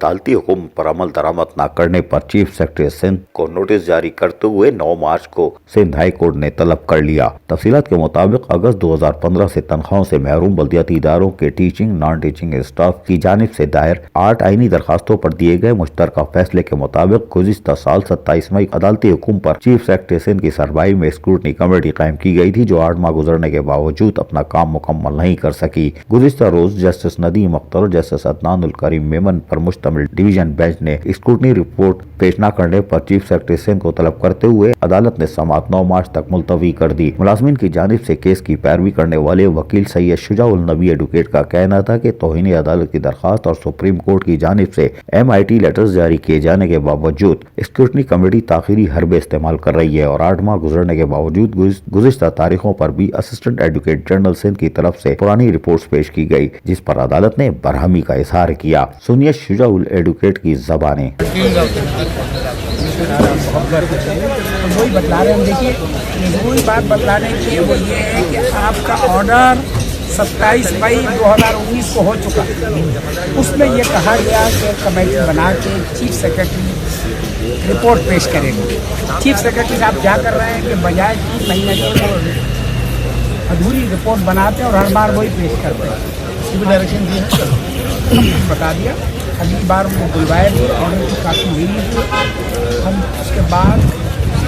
عدالتی حکم پر عمل درآمد نہ کرنے پر چیف سیکرٹری سندھ کو نوٹس جاری کرتے ہوئے 9 مارچ کو سندھ ہائی کورٹ نے طلب کر لیا۔ تفصیلات کے مطابق اگست 2015 سے تنخواہوں سے محروم بلدیاتی اداروں کے ٹیچنگ نان ٹیچنگ اسٹاف کی جانب سے دائر 8 آئینی درخواستوں پر دیے گئے مشترکہ فیصلے کے مطابق گزشتہ سال 27 مئی عدالتی حکم پر چیف سیکرٹری سندھ کی سربراہی میں اسکروٹنی کمیٹی قائم کی گئی تھی، جو 8 ماہ گزرنے کے باوجود اپنا کام مکمل نہیں کر سکی۔ گزشتہ روز جسٹس ندیم اختر اور جسٹس عدنان الکریم میمن پر مشتمل ڈویژن بینچ نے اسکروٹنی رپورٹ پیش نہ کرنے پر چیف سیکرٹری سندھ کو طلب کرتے ہوئے عدالت نے سماعت 9 مارچ تک ملتوی کر دی۔ ملازمین کی جانب سے کیس کی پیروی کرنے والے وکیل سید شجاع النبی ایڈوکیٹ کا کہنا تھا کہ توہین عدالت کی درخواست اور سپریم کورٹ کی جانب سے MIT لیٹرز جاری کیے جانے کے باوجود اسکروٹنی کمیٹی تاخیری حربے استعمال کر رہی ہے اور 8 ماہ گزرنے کے باوجود گزشتہ تاریخوں پر بھی اسسٹنٹ ایڈوکیٹ جنرل سندھ کی طرف سے پرانی رپورٹس پیش کی گئی، جس پر عدالت نے برہمی کا اظہار کیا۔ سنیے شجاع ایڈوکیٹ کی زبانیں۔ وہی بتلا رہے ہیں، دیکھیے وہی بات بتلا رہے ہیں کہ وہ یہ ہے کہ آپ کا آرڈر 27 مئی 2019 کو ہو چکا، اس میں یہ کہا گیا کہ کمیٹی بنا کے چیف سیکرٹری رپورٹ پیش کریں گے۔ چیف سیکرٹری صاحب کیا کر رہے ہیں کہ بجائے 3 مہینے کے ادھوری رپورٹ بناتے ہیں اور ہر بار وہی پیش کرتے ہیں۔ اس کی بھی ڈائریکشن دی بتا دیا، اگلی بار وہ بلوائے بھی آرڈر کی کافی ہوئی تھی۔ ہم اس کے بعد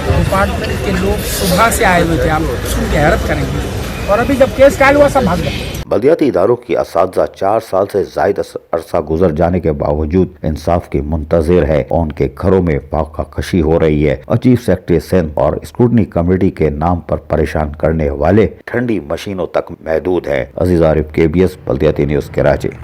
ڈپارٹمنٹ کے لوگ صبح سے آئے ہوئے تھے، آپ سن کے حیرت کریں گے، اور ابھی جب کیس قائل ہوا سب بھاگ گئے۔ بلدیاتی اداروں کی اساتذہ 4 سال سے زائد عرصہ گزر جانے کے باوجود انصاف کی منتظر ہے اور ان کے گھروں میں فاقہ کشی ہو رہی ہے، اور چیف سیکرٹری سندھ اور اسکروٹنی کمیٹی کے نام پر پریشان کرنے والے ٹھنڈی مشینوں تک محدود ہے۔ عزیز عارف KBS بلدیاتی نیوز کراچی۔